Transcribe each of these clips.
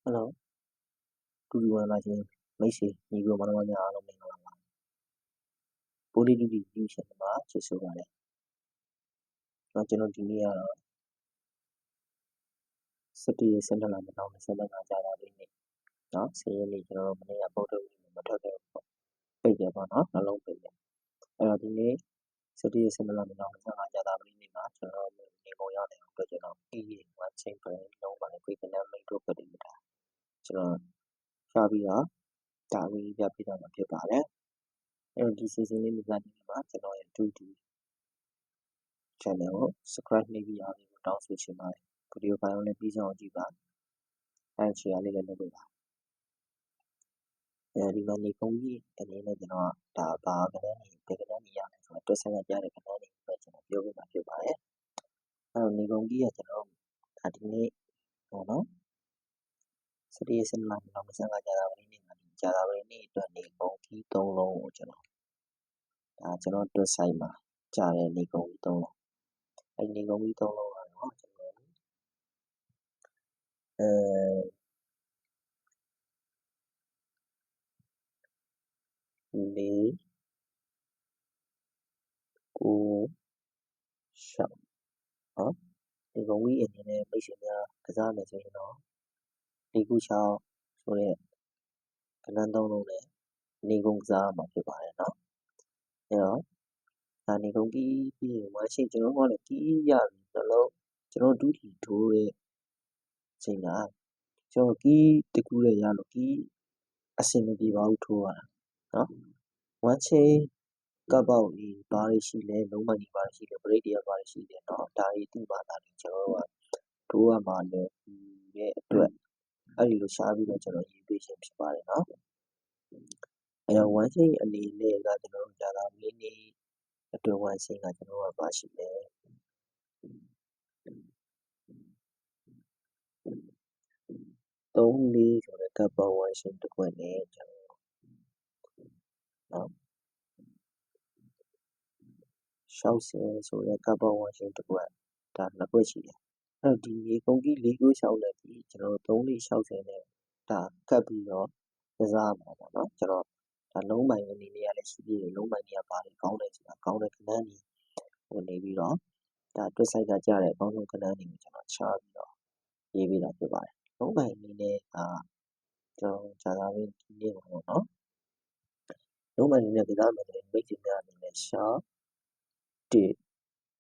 Hello, တူတူဝမ်းလာခြင်းမိတ်ဆွေညီကိုမောင်နှမများအားလုံးမင်္ဂလာပါပိုလီတူတီယူရှင်မှာချစ်ဆိုပါတယ်ကျွန်တော်ဒီနေ့ကတော့17ရက်12လ2025ကြာတာလေးနေ့နော်10ရက်နေ့ကျွန်တော်မနေ့ကပုတ်ထုတ်ပြီးမထွက်ခဲ့ဘူးပေါ့ပိတ်တယ်ပေါ့နော်နှလုံးပိတ်တယ်အဲ့တော့ဒီနေ့17ရက်12လ2025ကြာတာလေးနေ့မှာကျွန်တော်နေပုံရောက်တဲ့အတွက်ကျွန်တော်အေးအေးဝမ်းချင်းပဲလုံးပါလေခွေကနမ်းမိတ်တို့ပတ်ပြီးတာကျွန်တော်ရှားပြီးတော့ဒါဝေးပြပြတော့မှာဖြစ်ပါတယ်အဲ့တော့ဒီ season လေးမှာကျွန်တော်ရဲ့ 2D channel ကို subscribe နှိပ်ပြီးအားပေးဖို့တောင်းဆိုချင်ပါတယ်ဗီဒီယိုဖိုင်ကိုလည်းပြီးဆုံးအောင်ကြည့်ပါအဲ့ share လေးလည်းလုပ်ပေးပါဒီမှာနေကုန်းကြီးအနေနဲ့ကျွန်တော်ဒါဘာကလည်းဒီကနေ့နေရမယ်ဆိုတော့တွက်ဆက်ကကြားတဲ့ကဏ္ဍလေးပဲကျွန်တော်ပြောပြမှာဖြစ်ပါတယ်အဲ့တော့နေကုန်းကြီးကကျွန်တော်ဒါဒီနေ့ဟောနော်17ရက်7လ2025ကြာတာပရိနေ့မှာဒီကြာတာပရိနေ့အတွက်နေကုန်းကြီး3လုံးကိုကျွန်တော်ဒါကျွန်တော်တွက်ဆိုင်မှာကြာတဲ့နေကုန်းကြီး3လုံးအဲ့နေကုန်းကြီး3လုံးကတော့ကျွန်တော်လေးကိုရှောက်နော်ဒီကုန်းကြီးအနေနဲ့မိတ်ဆွေများကစားမယ်ဆိုရင်တော့လေးကိုရှောက်ဆိုတဲ့ကဏ္ဍ3လုံးနဲ့နေကုန်းကစားမှာဖြစ်ပါတယ်နော်အဲ့တော့ဒါနေကုန်းကြီးပြီးရင်မရှိကျွန်တော်ကလည်းကြီးရပြီနှလုံးကျွန်တော်ဒုတိထိုးရဲ့ချိန်ကကျွန်တော်ကြီးတကူရဲ့ရလို့ကြီးအဆင်မပြေပါဘူးထိုးရတာနော်ဝမ်းချင်းကပ်ပေါက်ကြီးဘာတွေရှိလဲလုံးမကြီးဘာတွေရှိလဲဘရိတ်တွေကဘာတွေရှိလဲเนาะဒါတွေသိပါတာလေကျွန်တော်တို့ကထိုးရမှာလည်းရဲ့အတွက်အဲ့ဒီလိုရှားပြီးတော့ကျွန်တော်ရေးပေးခြင်းဖြစ်ပါတယ်เนาะအဲ့တော့ဝမ်းချင်းအနေနဲ့ကကျွန်တော်တို့ကြာတာမိနစ်အတွက်ဝမ်းချင်းကကျွန်တော်တို့ကပါရှိတယ်3-4ဆိုတဲ့ကပ်ပေါက်ဝမ်းချင်းတစ်ခွက်နဲ့ကျွန်တော်เนาะ60ဆိုတဲ့ကပ်ပေါက်ဝမ်းချင်းတစ်ခွက်ဒါနှစ်ခွက်ရှိတယ်အဲ့ဒီရေကုန်ကြီး၄ကို6နဲ့ဒီကျွန်တော်တို့3-4-60နဲ့ဒါကပ်ပြီးတော့ကစားမှာပေါ့နော်ကျွန်တော်ဒါလုံးပိုင်အနေနဲ့လည်းရှိသေးတယ်လုံးပိုင်တွေကပါတယ်ကောင်းတယ်ဆိုတာကောင်းတဲ့ကဏ္ဍကြီးဟိုနေပြီးတော့ဒါတွက်ဆိုင်ကကြတဲ့အကောင်းဆုံးကဏ္ဍကြီးကိုကျွန်တော်ချပြီးတော့ရေးပေးတာဖြစ်ပါတယ်လုံးပိုင်အနေနဲ့ကျွန်တော်ဂျာလာဝင်ဒီနေ့ပေါ့နော်လုံးပိုင်အနေနဲ့ကစားမယ်ဆိုရင်မိတ်ဆွေများအနေနဲ့ရှာတစ်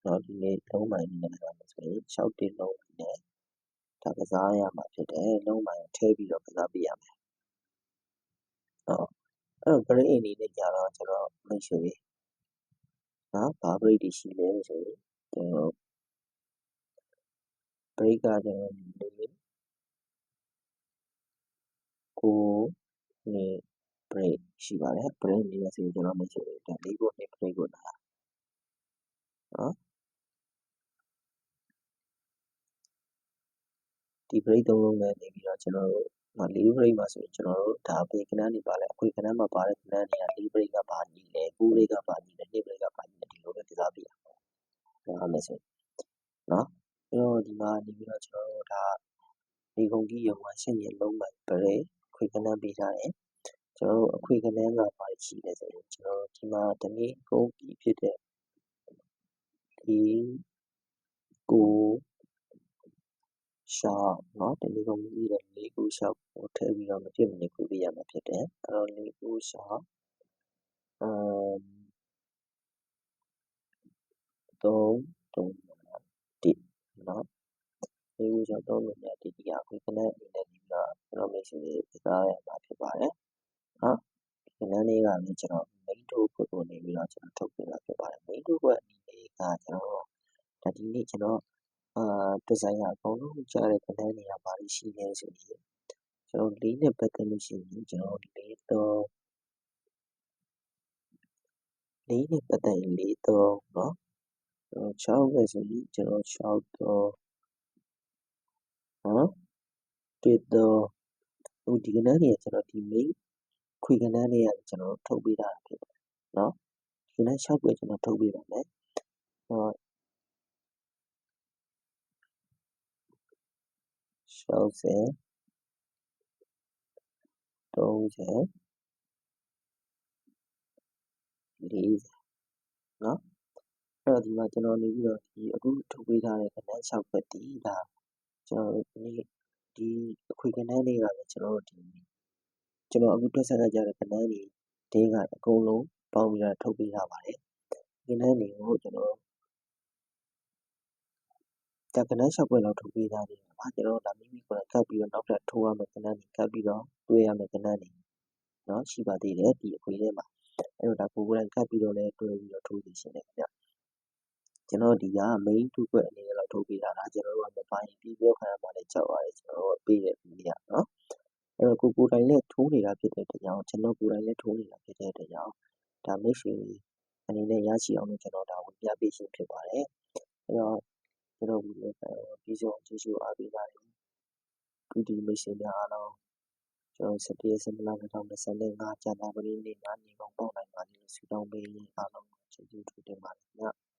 နော်ဒီနေ့လုံးပိုင်အနေနဲ့ကစားမယ်ဆိုရင်6-1လုံးနဲ့ဒါကစားရမှာဖြစ်တယ်လုံးပိုင်ထည့်ပြီးတော့ကစားပေးရမယ်အဲ့တော့ grade အနေနဲ့ကြာတော့ကျွန်တော်မိတ်ဆွေနော်ဘာ grade တွေရှိလဲဆိုရင်ကျွန်တော် grade ကကျွန်တော်ကိုနေ grade ရှိပါတယ် grade အနေနဲ့ဆိုရင်ကျွန်တော်မိတ်ဆွေဒါ4ကို2 grade ကိုလာနော်ဒီ grade 3လုံးနဲ့နေပြီးတော့ကျွန်တော်တို့4 grade မှာဆိုရင်ကျွန်တော်တို့ဒါပေကဏ္ဍတွေပါလဲအခွေကဏ္ဍမှာပါတဲ့ကဏ္ဍတွေက4 grade ကပါညီတယ်9 grade ကပါညီတယ်2 grade ကပါညီတယ်ဒီလိုပဲကစားပြရအောင်မယ်ဆိုနော်အဲ့တော့ဒီမှာနေပြီးတော့ကျွန်တော်တို့ဒါဒီကုန်ကြီးရုံမှာရှင်းရလုံးမှပရဲခွေကဏ္ဍပေးထားတယ်ကျွန်တော်တို့အခွေကဏ္ဍကပါရှိတယ်ဆိုရင်ကျွန်တော်ဒီမှာဒီနေ့ကုန်ကြီးဖြစ်တဲ့ဒီကိုရှောက်เนาะဒီနေ့ကုန်ကြီးတဲ့၄ကိုရှောက်ကိုထည့်ပြီးတော့မဖြစ်မနေခွေပေးရမှာဖြစ်တယ်အဲ့တော့၄ကိုရှောက်3-3-1เนาะ၄ကိုရှောက်3-1ဒီဒီအခွေကဏ္ဍအနေနဲ့ဒီကကျွန်တော်မိတ်ဆွေကစားရမှာဖြစ်ပါတယ်เนาะဒီနန်းလေးကလည်းကျွန်တော် main တို့ကိုနေပြီးတော့ကျွန်တော်ထုတ်ပေးတာဖြစ်ပါတယ် main တို့ကအနေနဲ့ကကျွန်တော်ဒါဒီနေ့ကျွန်တော်ဒီဇိုင်းကအကုန်လုံးကြားတဲ့ကဏ္ဍတွေကဘာလို့ရှိလဲဆိုရင်ကျွန်တော်၄နဲ့ပတ်သက်လို့ရှိရင်ကျွန်တော်4-3နဲ့ပတ်သက်ရင်4-3เนาะ6ပဲဆိုရင်ကျွန်တော်6-3နော်1-3ဟိုဒီကဏ္ဍတွေကကျွန်တော်ဒီ main ခွေကဏ္ဍတွေကကျွန်တော်ထုတ်ပေးတာဖြစ်ပါတယ်เนาะဒီကဏ္ဍ6ပဲကျွန်တော်ထုတ်ပေးပါမယ်60 30 40နော်အဲ့တော့ဒီမှာကျွန်တော်နေပြီးတော့ဒီအခုထုတ်ပေးထားတဲ့ကဏ္ဍ6ဘက်ဒီဒါကျွန်တော်ဒီအခွေကဏ္ဍလေးကလည်းကျွန်တော်အခုတွက်ဆက်ကြတဲ့ကဏ္ဍတွေဒင်းကအကုန်လုံးပေါင်းပြီးတော့ထုတ်ပေးထားပါတယ်ကဏ္ဍတွေကိုကျွန်တော်ဒါကဏ္ဍ6ဘက်လောက်ထုတ်ပေးထားတယ်ပါကျွန်တော်ဒါမိမိကိုယ်ကပ်ပြီးတော့နောက်ထပ်ထိုးရမယ်ကဏ္ဍတွေကပ်ပြီးတော့တွေးရမယ်ကဏ္ဍတွေနော်ရှိပါသေးတယ်ဒီအခွေထဲမှာအဲ့တော့ဒါကိုယ်ကပ်ပြီးတော့လည်းတွဲပြီးတော့ထိုးနေရှင်တယ်ခင်ဗျကျွန်တော်ဒီက main 2ခွက်အနေနဲ့တော့ထုတ်ပေးထားတာကျွန်တော်တို့ကမပိုင်းပြီးပြောခံရမှလည်းကြောက်ရတယ်ကျွန်တော်တို့ပေးတဲ့ဒီနေ့ကနော်အဲ့တော့ကိုယ်တိုင်လည်းထိုးနေတာဖြစ်တဲ့အတွက်ကြောင့်ကျွန်တော်ကိုယ်တိုင်လည်းထိုးနေတာဖြစ်တဲ့အတွက်ကြောင့်ဒါမိတ်ဆွေအနေနဲ့ရရှိအောင်လို့ကျွန်တော်ဒါဝင်ပြပေးခြင်းဖြစ်ပါတယ်အဲ့တော့ကျွန်တော်ဒီလည်းပြီးဆုံးကျေးဇူးအားပေးပါတယ်ဒီမိတ်ဆွေများအားလုံးကျွန်တော်17ရက်17လ2025ကြာသပတေးနေ့ညနေပေါက်နိုင်ပါလိမ့်လို့ဆုတောင်းပေးအားလုံးကျေးဇူးတင်ပါတယ်ခင်ဗျ